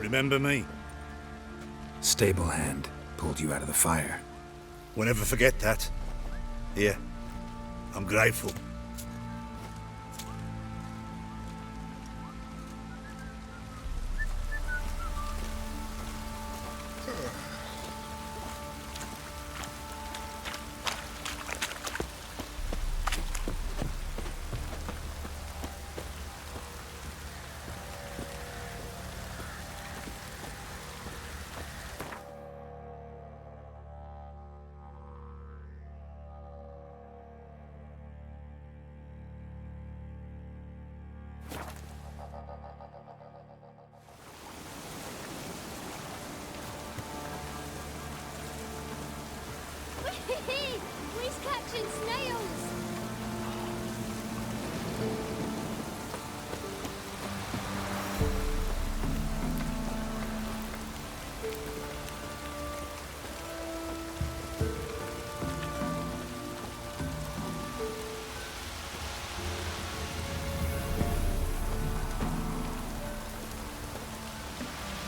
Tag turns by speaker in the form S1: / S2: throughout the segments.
S1: Remember me?
S2: Stable hand pulled you out of the fire.
S1: We'll never forget that. Here, I'm grateful.
S3: We're catching snails!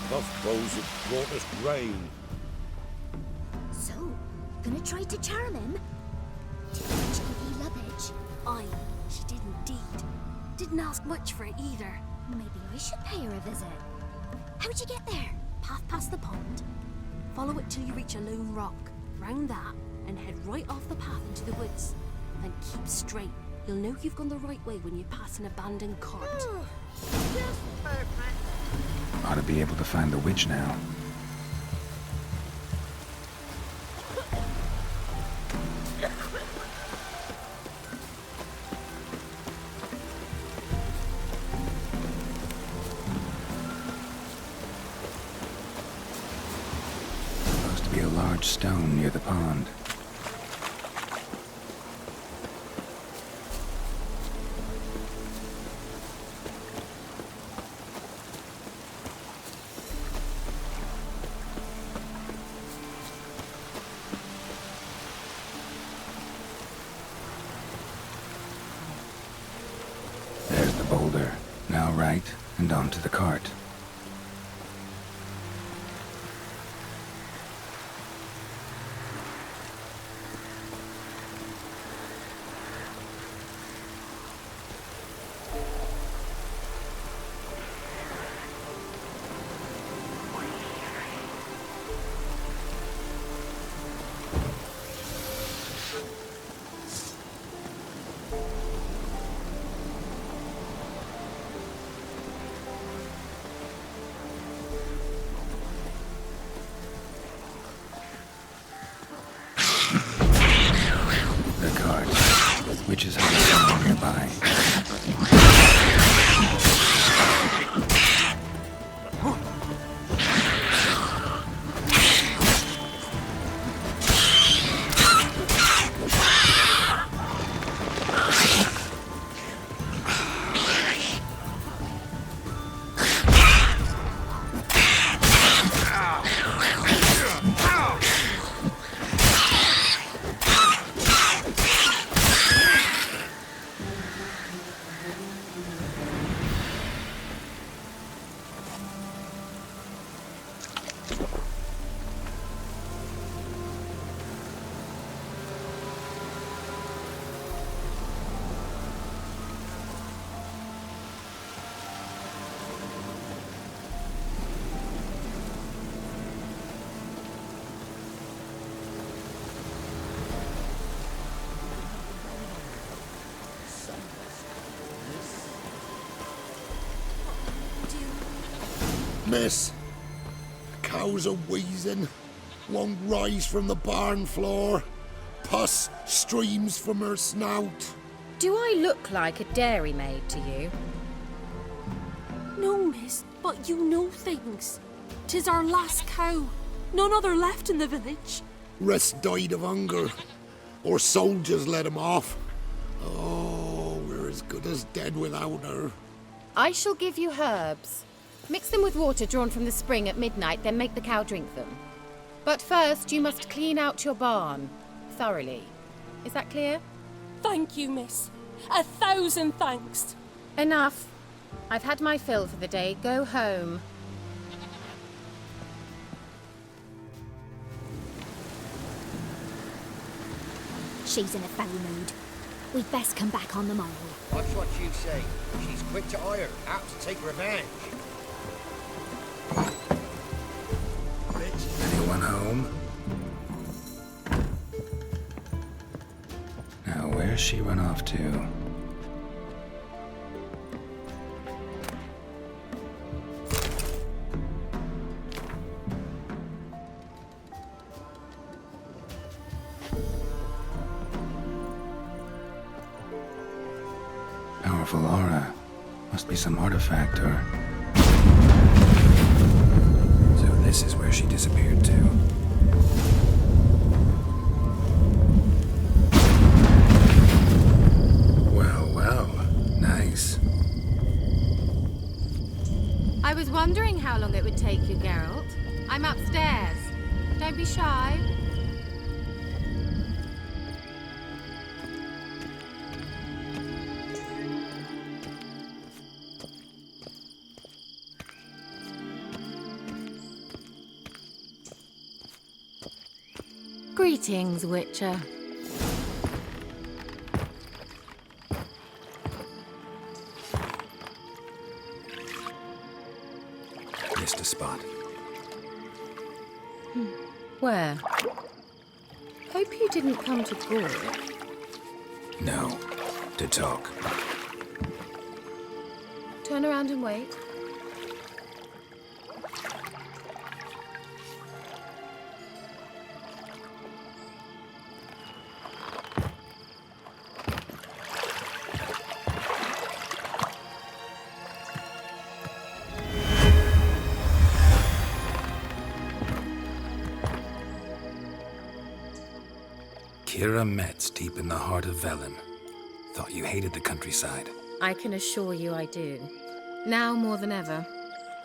S1: Those crows have brought us rain.
S3: So, gonna try to charm him? Did Roach give you luggage?
S4: Aye, she did indeed. Didn't ask much for it either.
S3: Maybe I should pay her a visit. How'd you get there?
S4: Path past the pond. Follow it till you reach a lone rock. Round that, and head right off the path into the woods. Then keep straight. You'll know you've gone the right way when you pass an abandoned cart.
S3: Just perfect.
S2: Ought to be able to find the witch now. Supposed to be a large stone near the pond. Boulder. Now right, and onto the cart. Which is how nearby.
S5: Miss, cows are wheezing, won't rise from the barn floor, pus streams from her snout.
S6: Do I look like a dairymaid to you?
S4: No, miss, but you know things. 'Tis our last cow. None other left in the village.
S5: Rest died of hunger, or soldiers let him off. Oh, we're as good as dead without her.
S6: I shall give you herbs. Mix them with water drawn from the spring at midnight, then make the cow drink them. But first, you must clean out your barn thoroughly. Is that clear?
S4: Thank you, miss. 1,000 thanks.
S6: Enough. I've had my fill for the day. Go home.
S3: She's in a foul mood. We'd best come back on the morrow.
S7: Watch what you say. She's quick to ire, apt to take revenge.
S2: Anyone home? Now, where's she run off to? Powerful aura. Must be some artifact or... So this is where she disappeared to. Well, well. Nice.
S6: I was wondering how long it would take you, Geralt. I'm upstairs. Don't be shy. Greetings, Witcher.
S2: Missed a spot.
S6: Where? Hope you didn't come to Gore.
S2: No. To talk.
S6: Turn around and wait.
S2: Keira Metz, deep in the heart of Velen. Thought you hated the countryside.
S6: I can assure you I do. Now more than ever.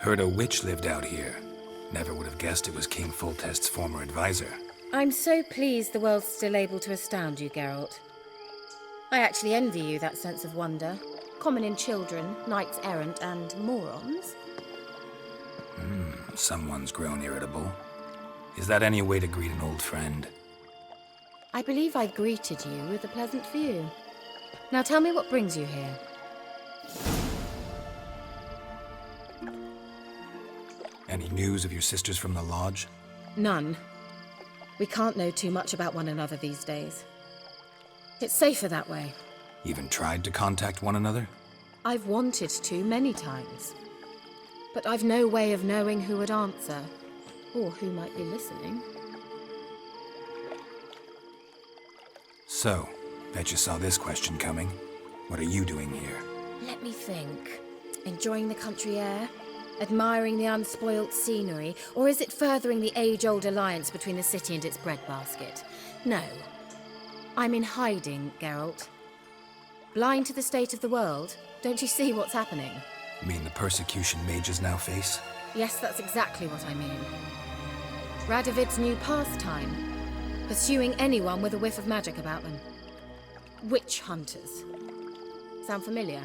S2: Heard a witch lived out here. Never would have guessed it was King Foltest's former advisor.
S6: I'm so pleased the world's still able to astound you, Geralt. I actually envy you that sense of wonder. Common in children, knights errant, and morons.
S2: Someone's grown irritable. Is that any way to greet an old friend?
S6: I believe I greeted you with a pleasant view. Now tell me what brings you here.
S2: Any news of your sisters from the lodge?
S6: None. We can't know too much about one another these days. It's safer that way.
S2: Even tried to contact one another?
S6: I've wanted to many times. But I've no way of knowing who would answer, or who might be listening.
S2: So, bet you saw this question coming. What are you doing here?
S6: Let me think. Enjoying the country air? Admiring the unspoilt scenery? Or is it furthering the age-old alliance between the city and its breadbasket? No. I'm in hiding, Geralt. Blind to the state of the world? Don't you see what's happening?
S2: You mean the persecution mages now face?
S6: Yes, that's exactly what I mean. Radovid's new pastime. Pursuing anyone with a whiff of magic about them. Witch hunters. Sound familiar?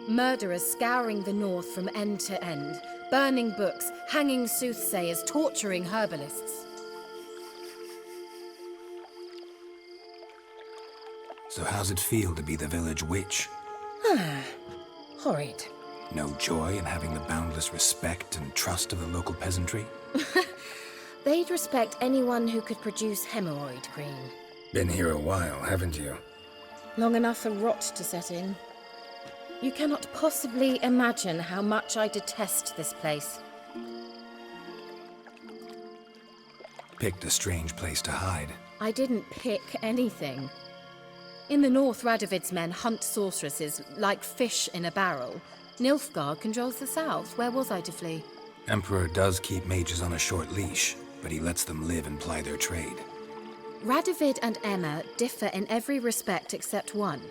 S6: Murderers scouring the north from end to end, burning books, hanging soothsayers, torturing herbalists.
S2: So how's it feel to be the village witch?
S6: Horrid.
S2: No joy in having the boundless respect and trust of the local peasantry?
S6: They'd respect anyone who could produce hemorrhoid cream.
S2: Been here a while, haven't you?
S6: Long enough for rot to set in. You cannot possibly imagine how much I detest this place.
S2: Picked a strange place to hide.
S6: I didn't pick anything. In the north, Radovid's men hunt sorceresses like fish in a barrel. Nilfgaard controls the south. Where was I to flee?
S2: Emperor does keep mages on a short leash, but he lets them live and ply their trade.
S6: Radovid and Emma differ in every respect except one.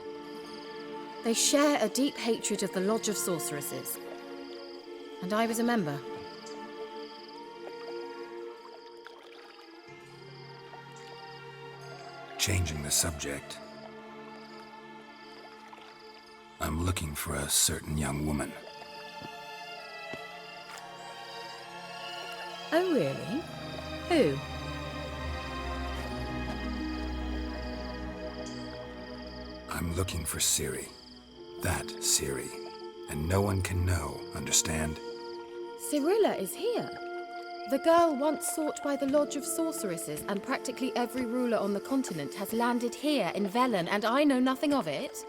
S6: They share a deep hatred of the Lodge of Sorceresses. And I was a member.
S2: Changing the subject. I'm looking for a certain young woman.
S6: Oh, really? Who?
S2: I'm looking for Ciri. That Ciri. And no one can know, understand?
S6: Cirilla is here. The girl once sought by the Lodge of Sorceresses, and practically every ruler on the continent has landed here in Velen, and I know nothing of it.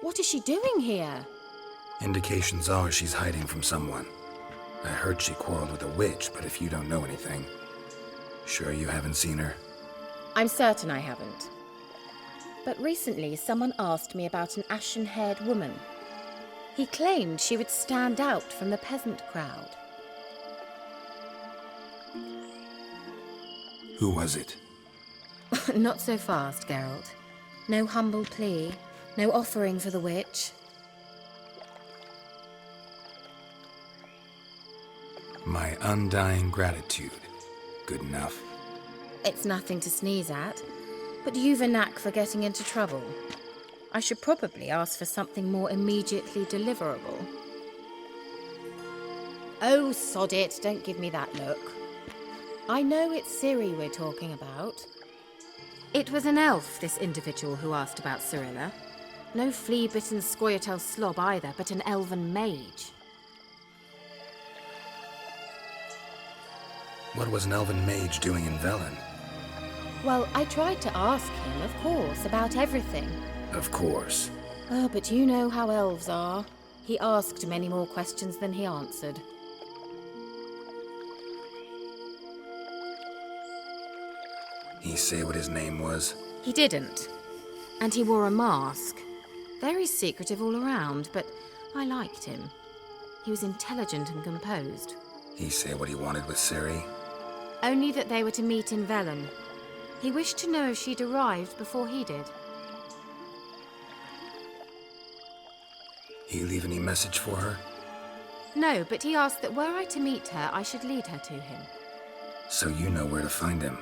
S6: What is she doing here?
S2: Indications are she's hiding from someone. I heard she quarreled with a witch, but if you don't know anything, sure you haven't seen her?
S6: I'm certain I haven't. But recently someone asked me about an ashen-haired woman. He claimed she would stand out from the peasant crowd.
S2: Who was it?
S6: Not so fast, Geralt. No humble plea, no offering for the witch.
S2: My undying gratitude. Good enough.
S6: It's nothing to sneeze at, but you've a knack for getting into trouble. I should probably ask for something more immediately deliverable. Oh, sod it, don't give me that look. I know it's Ciri we're talking about. It was an elf, this individual who asked about Cirilla. No flea-bitten Scoia'tael slob either, but an elven mage.
S2: What was an elven mage doing in Velen?
S6: Well, I tried to ask him, of course, about everything.
S2: Of course.
S6: Oh, but you know how elves are. He asked many more questions than he answered.
S2: He say what his name was?
S6: He didn't. And he wore a mask. Very secretive all around, but I liked him. He was intelligent and composed.
S2: He say what he wanted with Ciri?
S6: Only that they were to meet in Velen. He wished to know if she'd arrived before he did.
S2: He leave any message for her?
S6: No, but he asked that were I to meet her, I should lead her to him.
S2: So you know where to find him?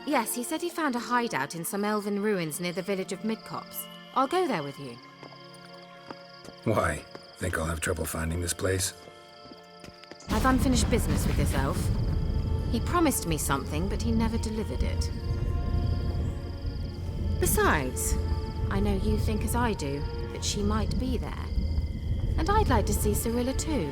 S6: Yes, he said he found a hideout in some elven ruins near the village of Midcopse. I'll go there with you.
S2: Why? Think I'll have trouble finding this place?
S6: I've unfinished business with this elf. He promised me something, but he never delivered it. Besides, I know you think as I do, that she might be there. And I'd like to see Cirilla too.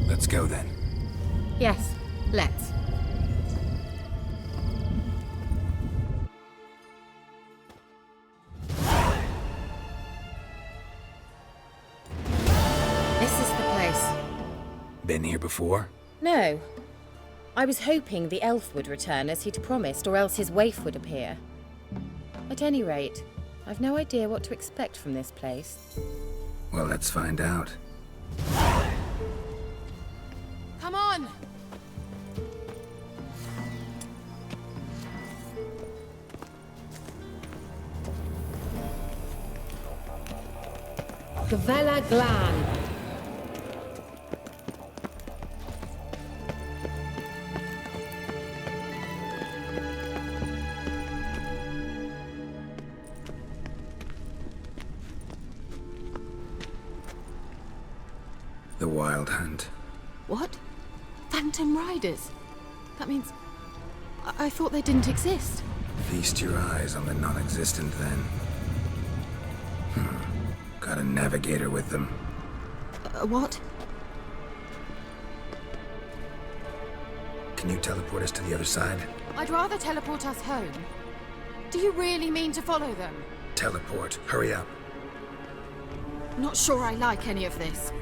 S2: Let's go then.
S6: Yes, let's. This is the place.
S2: Been here before?
S6: No. I was hoping the elf would return as he'd promised, or else his waif would appear. At any rate, I've no idea what to expect from this place.
S2: Well, let's find out.
S6: Come on! Gavella Glan.
S2: The Wild Hunt.
S4: What? Phantom Riders? That means... I thought they didn't exist.
S2: Feast your eyes on the non-existent then. Got a navigator with them.
S4: What?
S2: Can you teleport us to the other side?
S4: I'd rather teleport us home. Do you really mean to follow them?
S2: Teleport. Hurry up.
S4: Not sure I like any of this.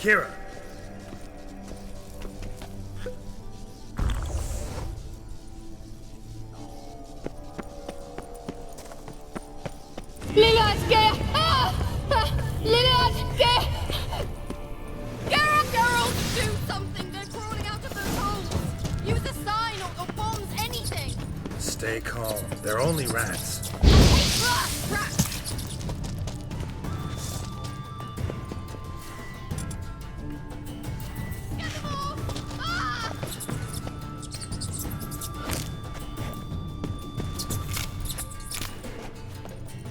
S2: Keira!
S6: Geralt, do something! They're crawling out of those holes! Use a sign or bombs, anything!
S2: Stay calm. They're only rats.
S6: Rats! Get them off! Ah!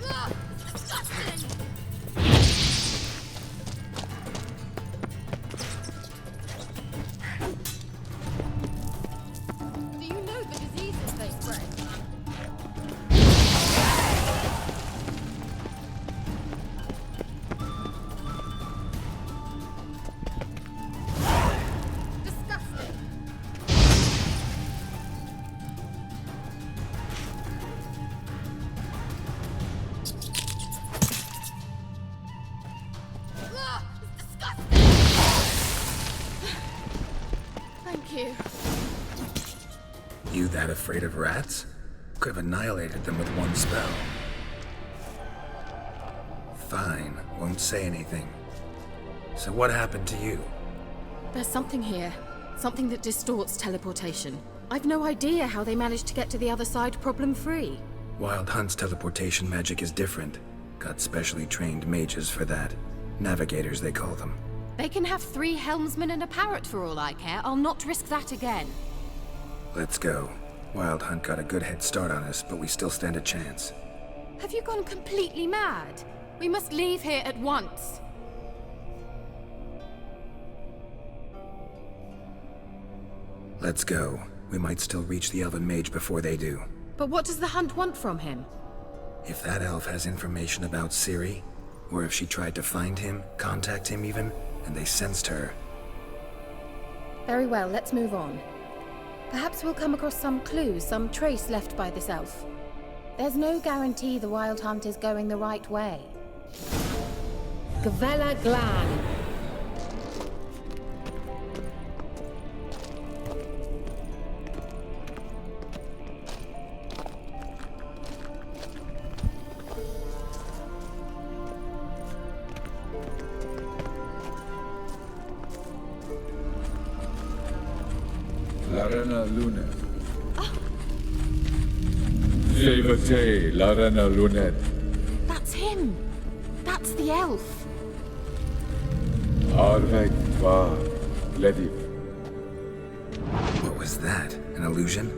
S6: Ugh, disgusting! Do you know the diseases they spread? Disgusting! Ugh, it's disgusting! Thank you.
S2: You that afraid of rats? Could have annihilated them with one spell. Fine, won't say anything. So what happened to you?
S6: There's something here. Something that distorts teleportation. I've no idea how they managed to get to the other side problem-free.
S2: Wild Hunt's teleportation magic is different. Got specially trained mages for that. Navigators, they call them.
S6: They can have 3 helmsmen and a parrot for all I care. I'll not risk that again.
S2: Let's go. Wild Hunt got a good head start on us, but we still stand a chance.
S6: Have you gone completely mad? We must leave here at once.
S2: Let's go. We might still reach the elven mage before they do.
S6: But what does the hunt want from him?
S2: If that elf has information about Ciri, or if she tried to find him, contact him even, and they sensed her.
S6: Very well, let's move on. Perhaps we'll come across some clues, some trace left by this elf. There's no guarantee the Wild Hunt is going the right way. Gvella Glan.
S8: Larena Lunet. Sevate Larena Lunet.
S6: That's him! That's the elf!
S8: Arvek Va Lediv.
S2: What was that? An illusion?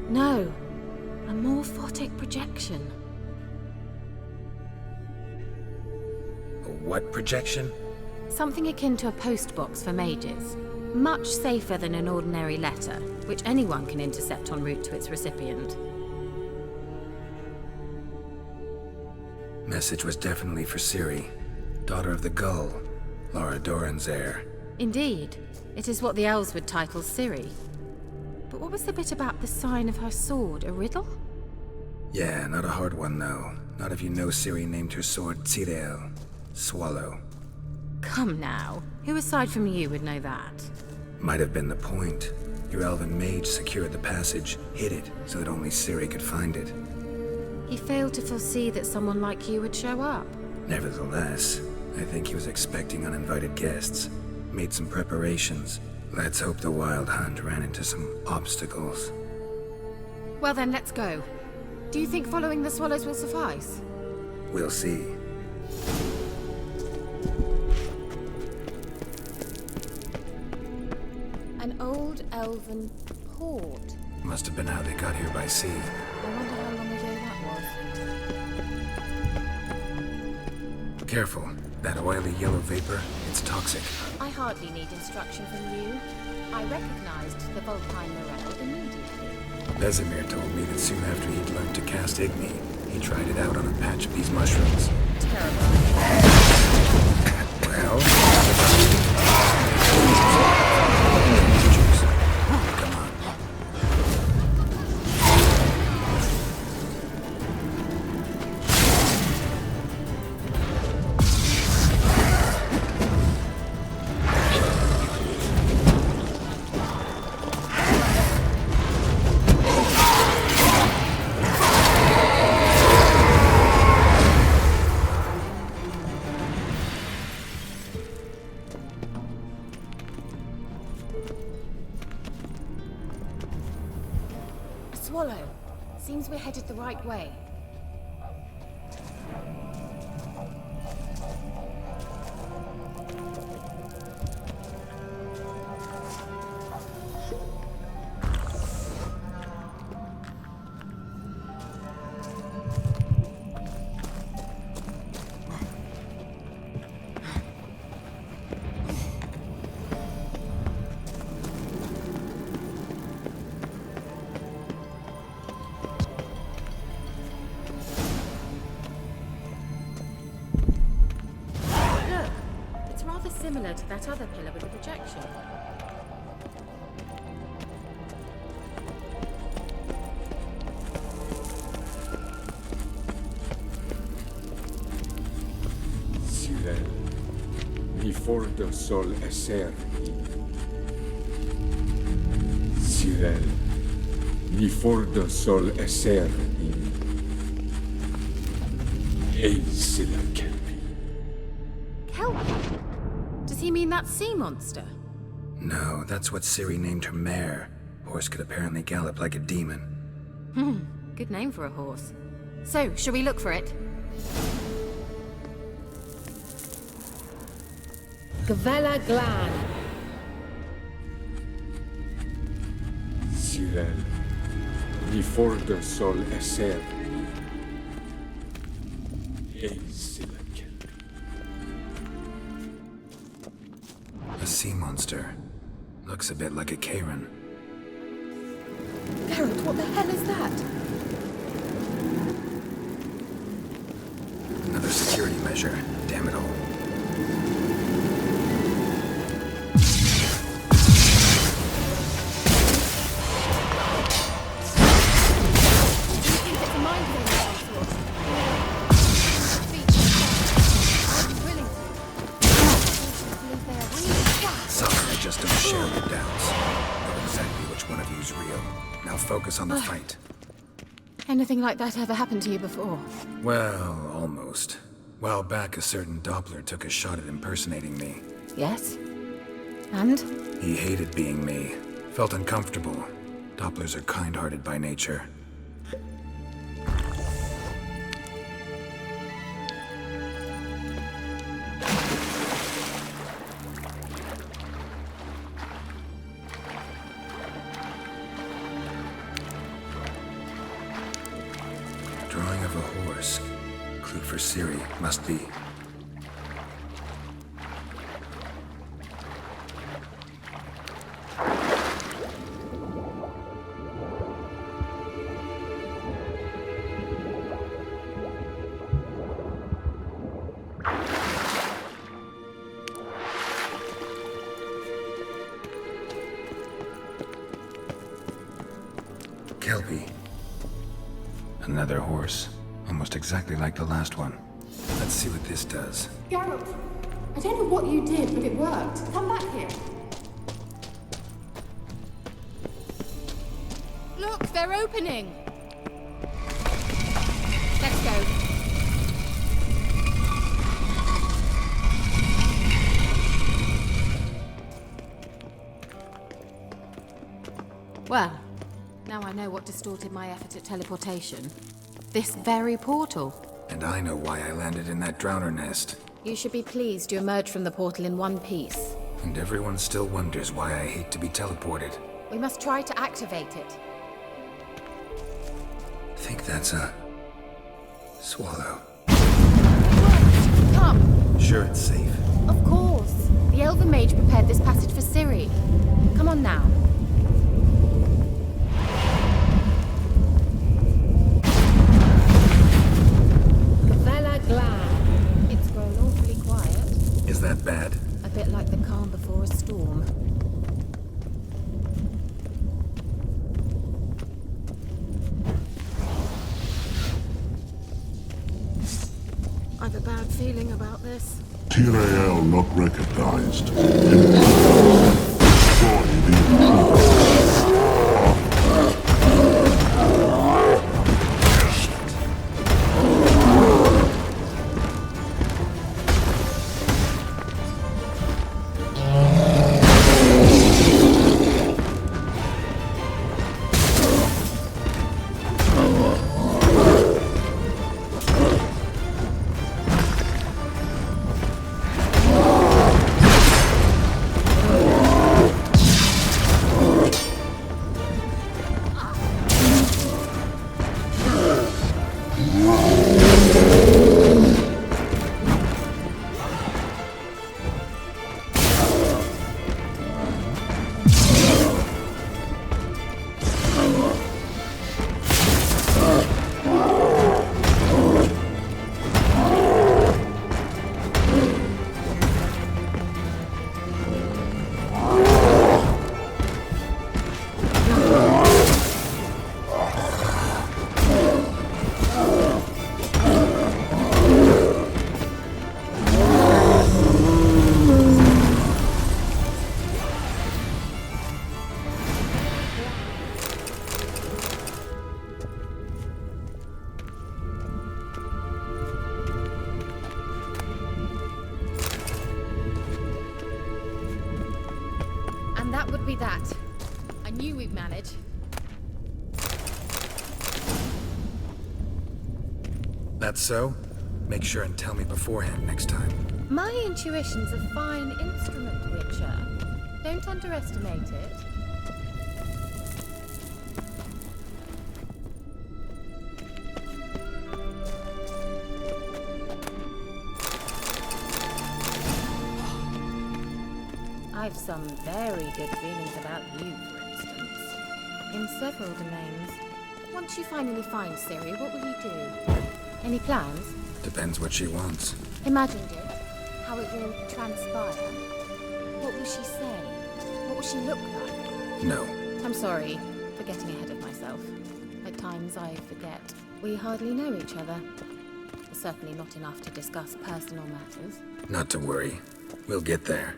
S6: No. A morphotic projection.
S2: A what projection?
S6: Something akin to a postbox for mages. Much safer than an ordinary letter, which anyone can intercept en route to its recipient.
S2: Message was definitely for Ciri, daughter of the Gull, Lara Doran's heir.
S6: Indeed. It is what the elves would title Ciri. But what was the bit about the sign of her sword? A riddle?
S2: Yeah, not a hard one though. Not if you know Ciri named her sword Tirel, Swallow.
S6: Come now. Who aside from you would know that?
S2: Might have been the point. Your elven mage secured the passage, hid it, so that only Ciri could find it.
S6: He failed to foresee that someone like you would show up.
S2: Nevertheless, I think he was expecting uninvited guests. Made some preparations. Let's hope the Wild Hunt ran into some obstacles.
S6: Well then, let's go. Do you think following the swallows will suffice?
S2: We'll see.
S6: An old elven port.
S2: Must have been how they got here by sea.
S6: I wonder how long ago that was.
S2: Careful. That oily yellow vapor, it's toxic.
S6: I hardly need instruction from you. I recognized the Volpine Morel immediately.
S2: Besimir told me that soon after he'd learned to cast Igni, he tried it out on a patch of these mushrooms.
S6: Terrible.
S2: Well... Come on.
S6: Swallow. Seems we're headed the right way. Similar to that other pillar with the projection.
S8: Sirel, mi fordo sol esser. Sirel, mi fordo sol esser. Ei sila kelpi.
S6: Kelpie? Does he mean that sea monster?
S2: No, that's what Ciri named her mare. Horse could apparently gallop like a demon.
S6: Good name for a horse. So, shall we look for it? Gavella Glan.
S8: Sirel, mi fordo sol esser. Ei sila kelpi.
S2: A sea monster. Looks a bit like a Karen.
S6: Geralt, what the hell is that?
S2: Another security measure. Damn it all. Focus on the fight.
S6: Anything like that ever happened to you before?
S2: Well, almost. While back, a certain Doppler took a shot at impersonating me.
S6: Yes? And?
S2: He hated being me. Felt uncomfortable. Dopplers are kind-hearted by nature. Drawing of a horse. Clue for Ciri, must be. Kelpie. Another horse. Almost exactly like the last one. Let's see what this does.
S9: Geralt, I don't know what you did, but it worked. Come back here.
S6: Look, they're opening! Let's go. Well, now I know what distorted my effort at teleportation. This very portal.
S2: And I know why I landed in that drowner nest.
S6: You should be pleased you emerged from the portal in one piece.
S2: And everyone still wonders why I hate to be teleported.
S6: We must try to activate it.
S2: Think that's a... swallow.
S6: Come!
S2: Sure it's safe?
S6: Of course. The elven mage prepared this passage for Ciri. Come on now. It's grown awfully quiet.
S2: Is that bad?
S6: A bit like the calm before a storm. I've a bad feeling about this.
S5: Tyrael not recognized. Destroy the intruder.
S6: That would be that. I knew we'd manage.
S2: That's so? Make sure and tell me beforehand next time.
S6: My intuition's a fine instrument, Witcher. Don't underestimate it. I've some very good feelings about you, for instance. In several domains. Once you finally find Ciri, what will you do? Any plans?
S2: Depends what she wants.
S6: Imagined it. How it will transpire. What will she say? What will she look like?
S2: No.
S6: I'm sorry for getting ahead of myself. At times I forget. We hardly know each other. Certainly not enough to discuss personal matters.
S2: Not to worry. We'll get there.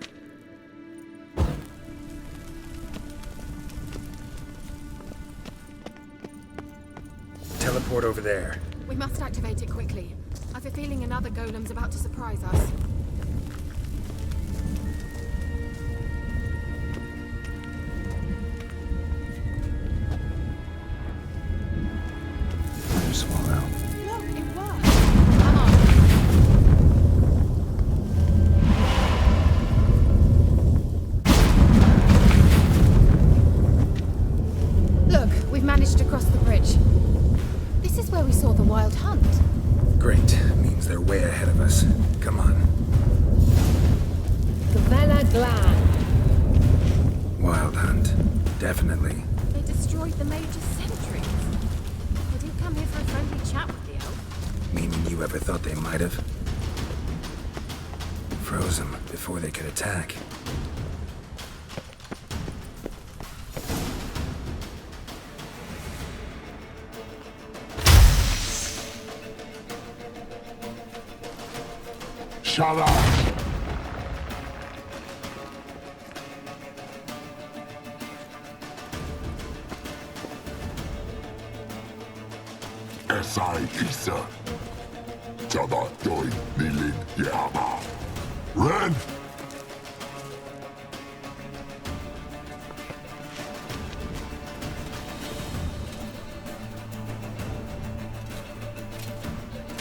S2: Teleport over there.
S9: We must activate it quickly. I've a feeling another golem's about to surprise us.
S2: Swallow.
S9: Look, it worked.
S6: Come on. Look, we've managed to cross the bridge. This is where we saw the wild hunt.
S2: Great. Means they're way ahead of us. Come on.
S6: Gvella Glan.
S2: Wild hunt. Definitely.
S6: They destroyed the mage's sentries. They didn't come here for a friendly chat with the elf.
S2: Meaning you ever thought they might have? Froze them before they could attack.
S5: Shut up!
S10: Esai Isa. Jada Doi Nilin Yama. Ren!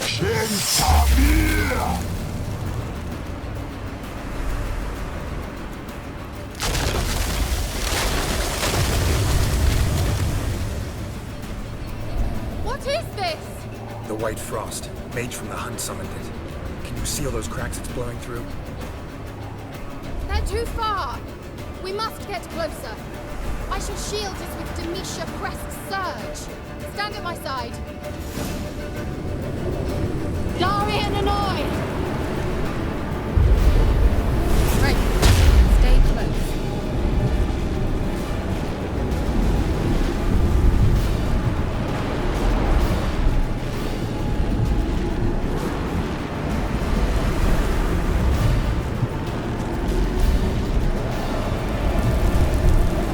S10: Shen Tamir!
S6: What is this?
S2: The White Frost. Mage from the hunt summoned it. Can you see all those cracks it's blowing through?
S6: They're too far. We must get closer. I shall shield us with Demisha Crest Surge. Stand at my side. Darian and I! Right. Stay close.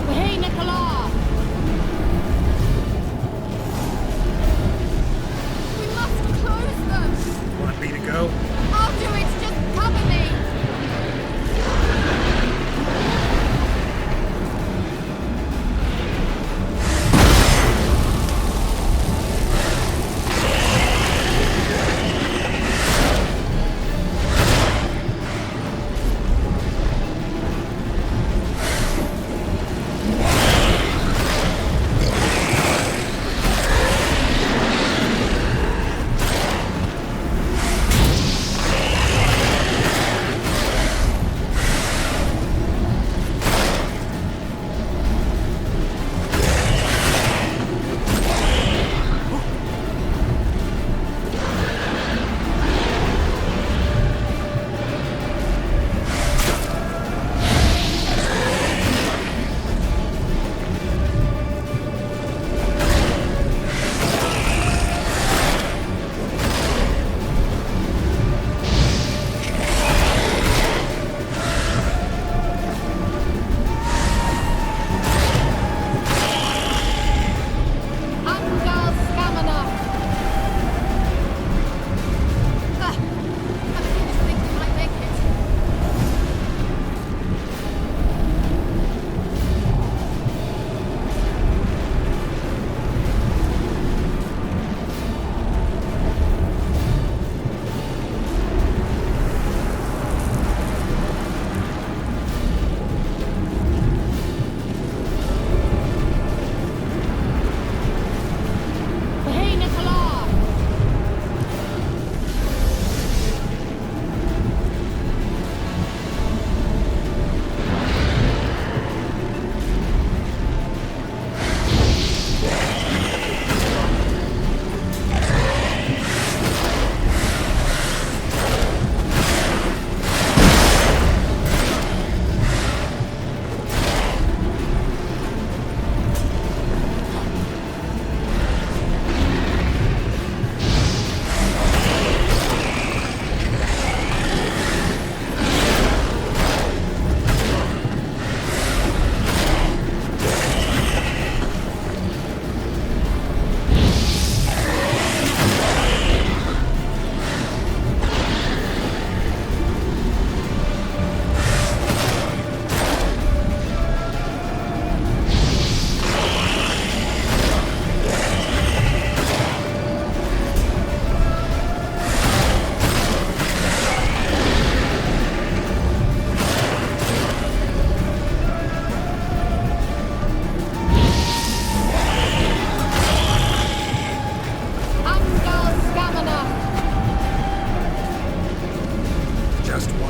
S6: Hey, Nicola! We must close them!
S2: Want me to go?
S6: I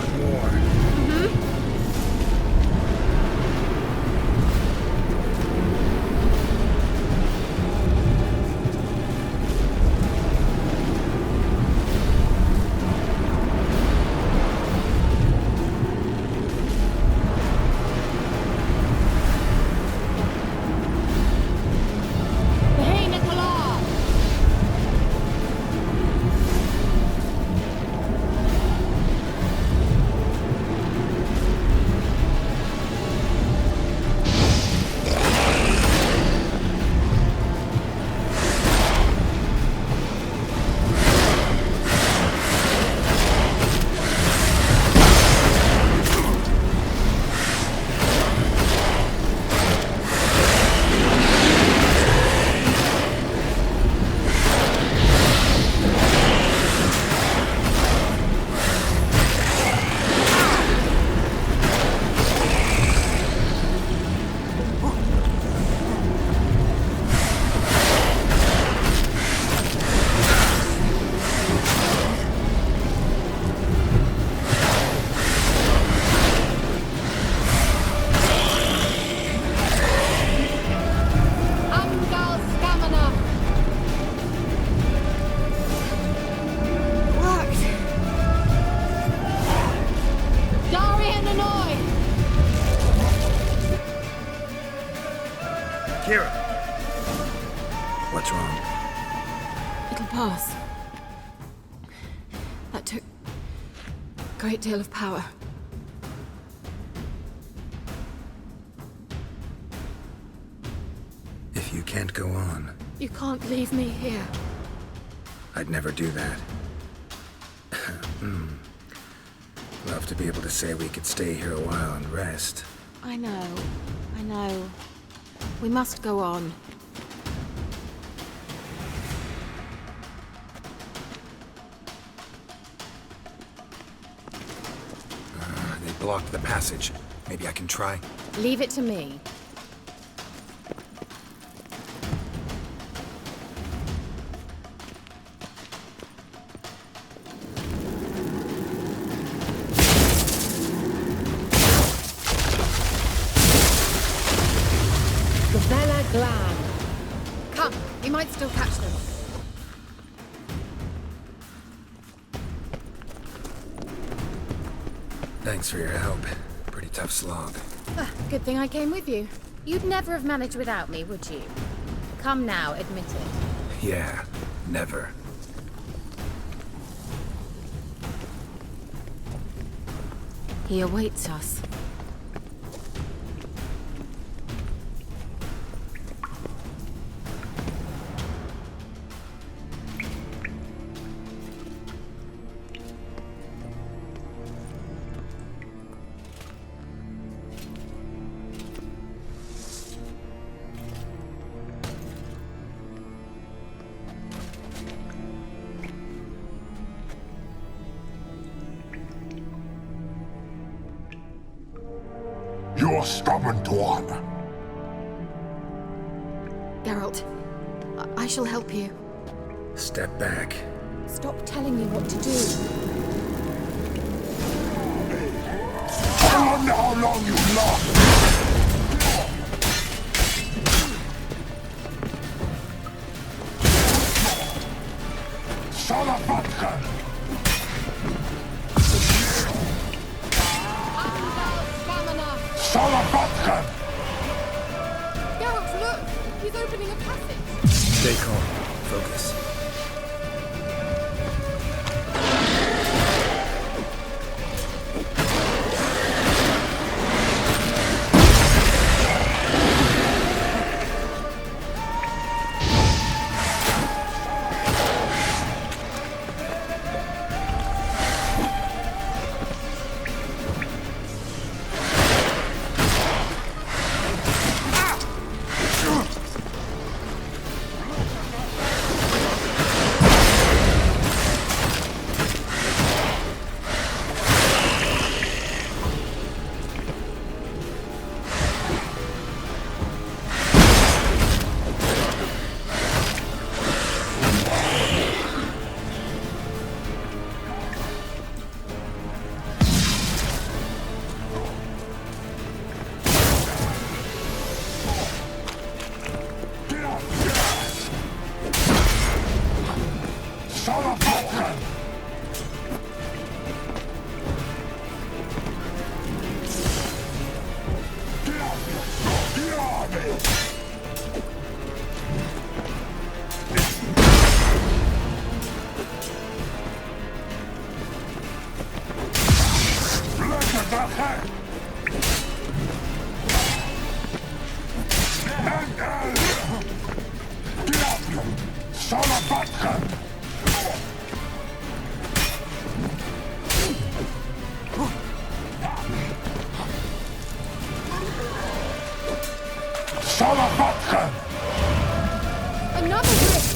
S2: want more. Keira! What's wrong?
S9: It'll pass. That took a great deal of power.
S2: If you can't go on,
S9: You can't leave me here.
S2: I'd never do that. Love to be able to say we could stay here a while and rest.
S9: I know. We must go on.
S2: They blocked the passage. Maybe I can try.
S6: Leave it to me. Glam. Come, we might still catch them.
S2: Thanks for your help. Pretty tough slog.
S6: Good thing I came with you. You'd never have managed without me, would you? Come now, admit it.
S2: Yeah, never.
S6: He awaits us.
S10: You're stubborn one.
S9: Geralt, I shall help you.
S2: Step back.
S6: Stop telling me what to do.
S10: I wonder how long you last. Salafatka! Salafatka!
S9: Geralt, look! He's opening a passage.
S2: Stay calm. Focus.
S9: Another rift!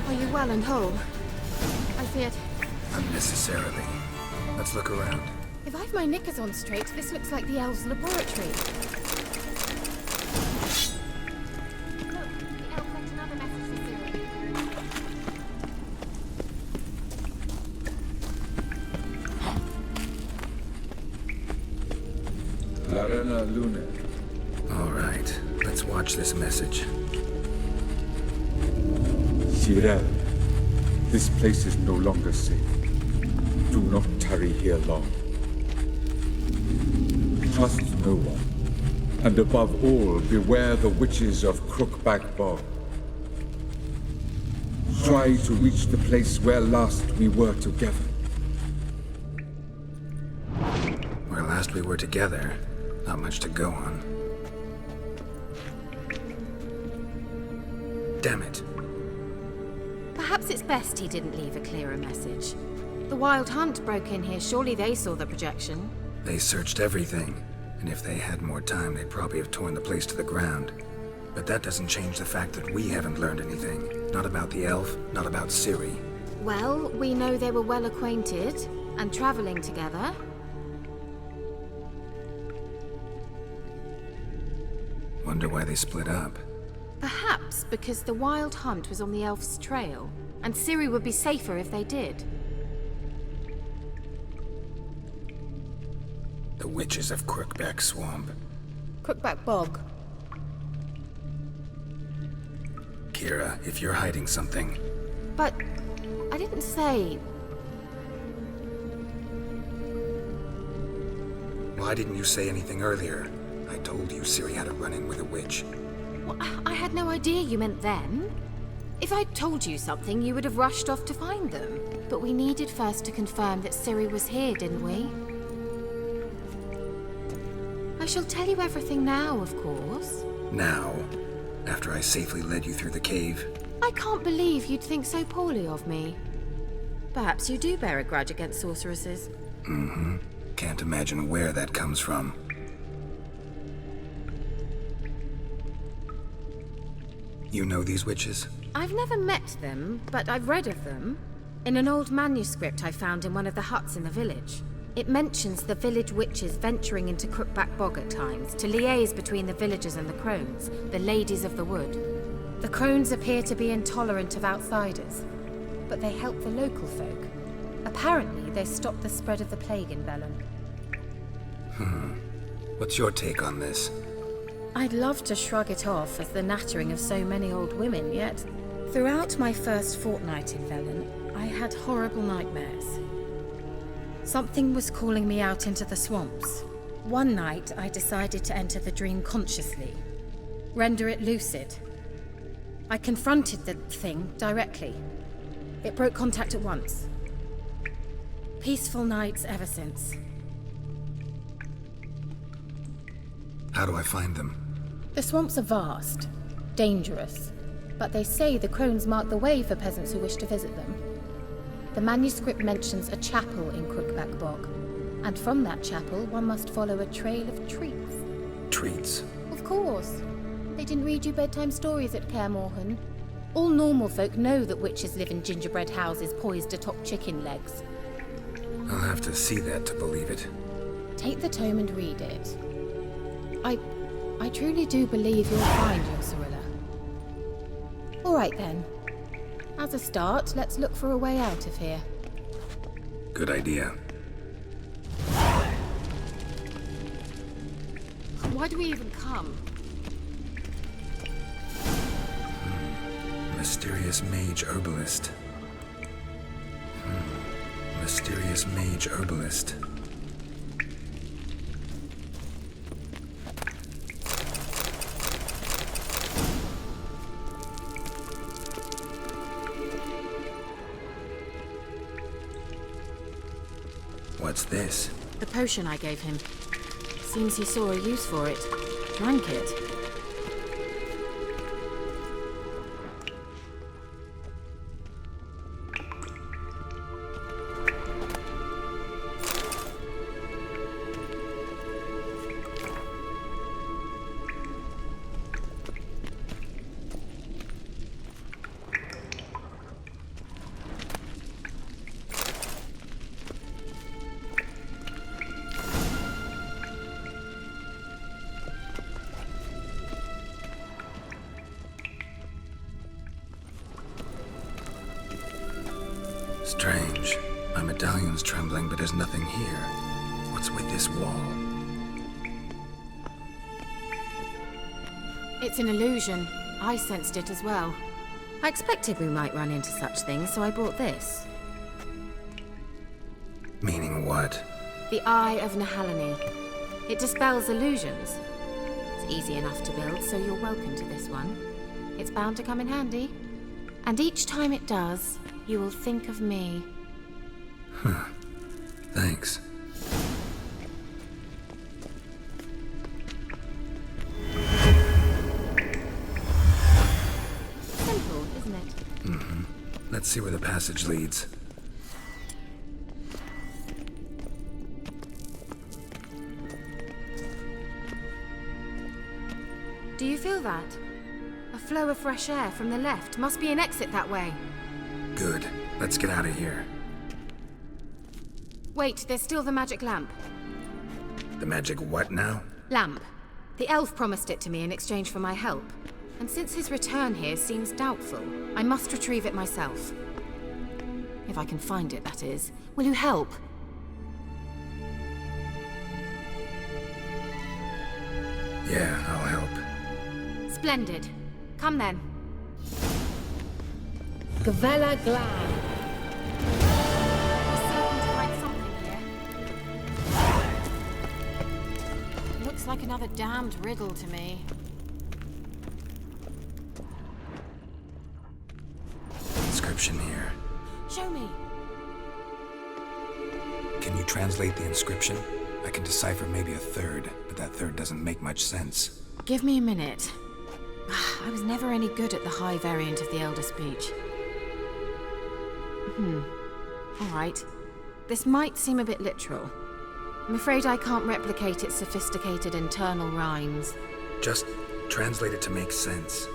S9: Are you well and whole? I feared...
S2: Unnecessarily. Let's look around.
S9: If I've my knickers on straight, this looks like the elves' laboratory. Look, the elf left another message for Ciri.
S8: Arena Luna.
S2: All right, let's watch this message.
S8: Geralt, this place is no longer safe. Do not tarry here long. Trust no one. And above all, beware the witches of Crookback Bog. Try to reach the place where last we were together.
S2: Where last we were together, not much to go on. Damn it.
S6: Perhaps it's best he didn't leave a clearer message. The Wild Hunt broke in here. Surely they saw the projection.
S2: They searched everything, and if they had more time, they'd probably have torn the place to the ground. But that doesn't change the fact that we haven't learned anything. Not about the elf, not about Ciri.
S6: Well, we know they were well acquainted and traveling together.
S2: Wonder why they split up.
S6: Perhaps because the Wild Hunt was on the elf's trail, and Ciri would be safer if they did.
S2: The witches of Crookback Swamp.
S6: Crookback Bog.
S2: Keira, if you're hiding something...
S6: But I didn't say...
S2: Why didn't you say anything earlier? I told you Ciri had a run-in with a witch.
S6: Well, I had no idea you meant then. If I'd told you something, you would have rushed off to find them. But we needed first to confirm that Ciri was here, didn't we? I shall tell you everything now, of course.
S2: Now? After I safely led you through the cave?
S6: I can't believe you'd think so poorly of me. Perhaps you do bear a grudge against sorceresses.
S2: Mm-hmm. Can't imagine where that comes from. You know these witches?
S6: I've never met them, but I've read of them. In an old manuscript I found in one of the huts in the village. It mentions the village witches venturing into Crookback Bog at times to liaise between the villagers and the crones, the ladies of the wood. The crones appear to be intolerant of outsiders, but they help the local folk. Apparently, they stopped the spread of the plague in Velen.
S2: What's your take on this?
S6: I'd love to shrug it off as the nattering of so many old women, yet throughout my first fortnight in Velen, I had horrible nightmares. Something was calling me out into the swamps. One night, I decided to enter the dream consciously, render it lucid. I confronted the thing directly. It broke contact at once. Peaceful nights ever since.
S2: How do I find them?
S6: The swamps are vast, dangerous, but they say the crones mark the way for peasants who wish to visit them. The manuscript mentions a chapel in Crookback Bog, and from that chapel one must follow a trail of treats.
S2: Treats?
S6: Of course. They didn't read you bedtime stories at Kaer Morhen. All normal folk know that witches live in gingerbread houses poised atop chicken legs.
S2: I'll have to see that to believe it.
S6: Take the tome and read it. I truly do believe you'll find your Cirilla. All right then. As a start, let's look for a way out of here.
S2: Good idea.
S9: Why do we even come?
S2: Mysterious mage herbalist. Mysterious mage herbalist. What's this?
S6: The potion I gave him. Seems he saw a use for it. Drank it.
S2: Strange. My medallion's trembling, but there's nothing here. What's with this wall?
S6: It's an illusion. I sensed it as well. I expected we might run into such things, so I brought this.
S2: Meaning what?
S6: The Eye of Nahalani. It dispels illusions. It's easy enough to build, so you're welcome to this one. It's bound to come in handy. And each time it does, you will think of me.
S2: Huh. Thanks.
S6: Simple, isn't it?
S2: Mm-hmm. Let's see where the passage leads.
S6: Do you feel that? A flow of fresh air from the left. Must be an exit that way.
S2: Good. Let's get out of here.
S6: Wait, there's still the magic lamp.
S2: The magic what now?
S6: Lamp. The elf promised it to me in exchange for my help. And since his return here seems doubtful, I must retrieve it myself. If I can find it, that is. Will you help?
S2: Yeah, I'll help.
S6: Splendid. Come then.
S3: Gavella Glad.
S6: We're certain to find something here.
S9: Looks like another damned riddle to me.
S2: Inscription here.
S9: Show me.
S2: Can you translate the inscription? I can decipher maybe a third, but that third doesn't make much sense.
S6: Give me a minute. I was never any good at the high variant of the Elder Speech. All right. This might seem a bit literal. I'm afraid I can't replicate its sophisticated internal rhymes.
S2: Just translate it to make sense.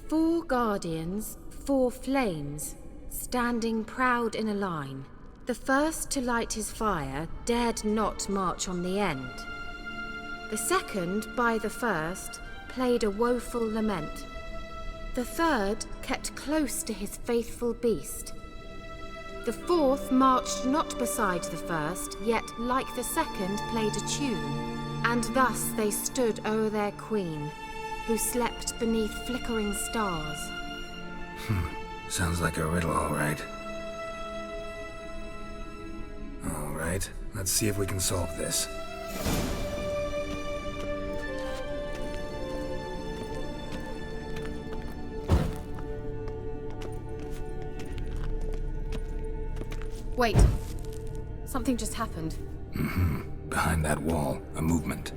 S6: 4 guardians, 4 flames, standing proud in a line. The first to light his fire dared not march on the end. The second, by the first, played a woeful lament. The third kept close to his faithful beast. The fourth marched not beside the first, yet, like the second, played a tune. And thus they stood o'er their queen, who slept beneath flickering stars.
S2: Sounds like a riddle, all right. All right. Let's see if we can solve this.
S6: Wait. Something just happened.
S2: Behind that wall, a movement.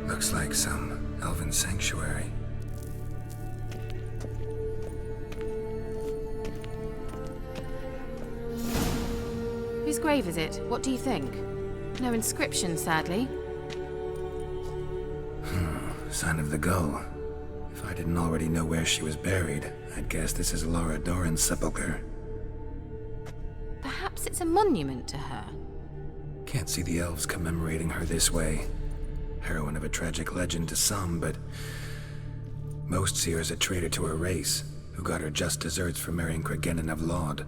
S2: Looks like some elven sanctuary.
S6: Whose grave is it? What do you think? No inscription, sadly.
S2: Sign of the gull. If I didn't already know where she was buried, I'd guess this is Lara Doran's sepulcher.
S6: Perhaps it's a monument to her.
S2: Can't see the elves commemorating her this way. Heroine of a tragic legend to some, but most see her as a traitor to her race, who got her just deserts for marrying Cregennan of Laud.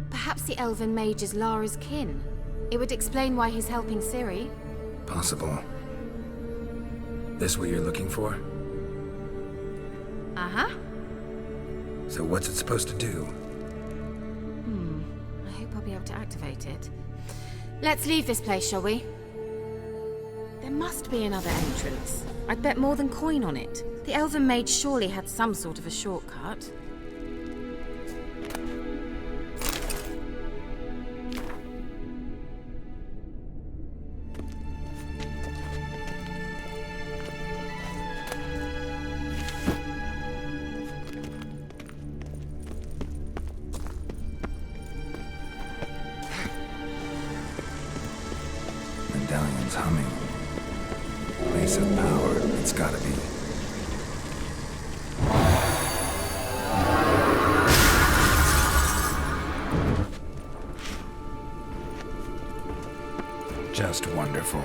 S6: Perhaps the elven mage is Lara's kin. It would explain why he's helping Ciri.
S2: Possible. This what you're looking for?
S6: Uh-huh.
S2: So what's it supposed to do?
S6: I hope I'll be able to activate it. Let's leave this place, shall we? There must be another entrance. I'd bet more than coin on it. The elven mage surely had some sort of a shortcut.
S2: Medallion's humming. Place of power, it's gotta be. Just wonderful.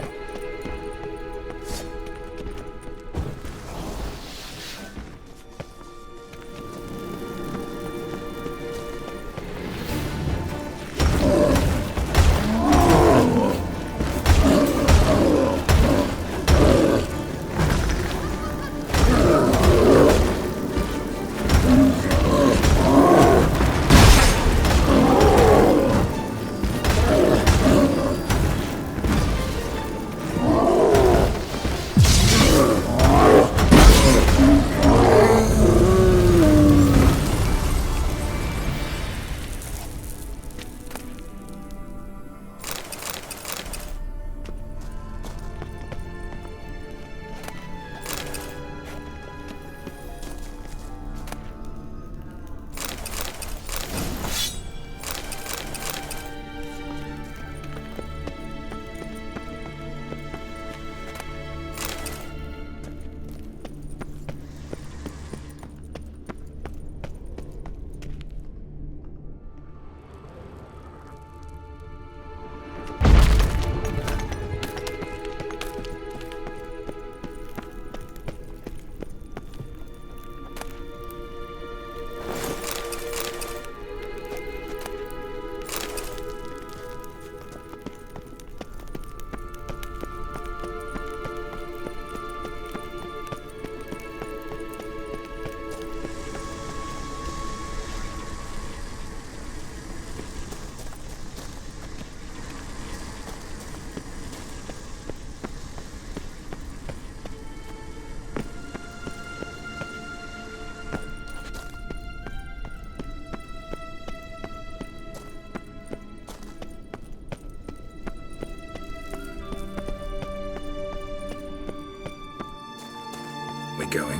S2: Going.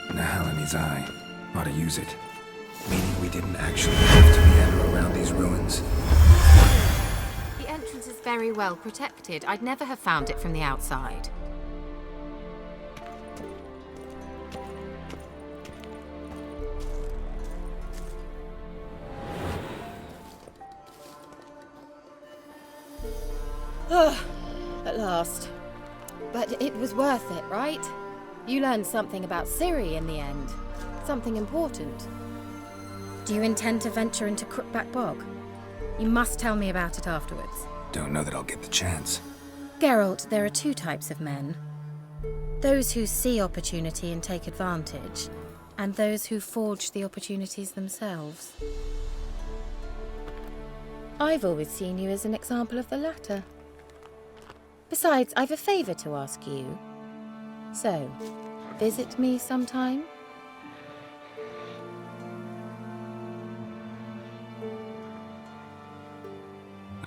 S2: Nahalani's eye. Ought to use it. Meaning we didn't actually have to meander around these ruins.
S6: The entrance is very well protected. I'd never have found it from the outside.
S11: At
S6: last. But it was worth it, right? You learned something about Ciri in the end. Something important. Do you intend to venture into Crookback Bog? You must tell me about it afterwards.
S2: Don't know that I'll get the chance.
S6: Geralt, there are two types of men. Those who see opportunity and take advantage, and those who forge the opportunities themselves. I've always seen you as an example of the latter. Besides, I've a favour to ask you. So, visit me sometime?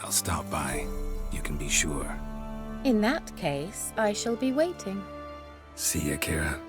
S2: I'll stop by. You can be sure.
S6: In that case, I shall be waiting.
S2: See ya, Keira.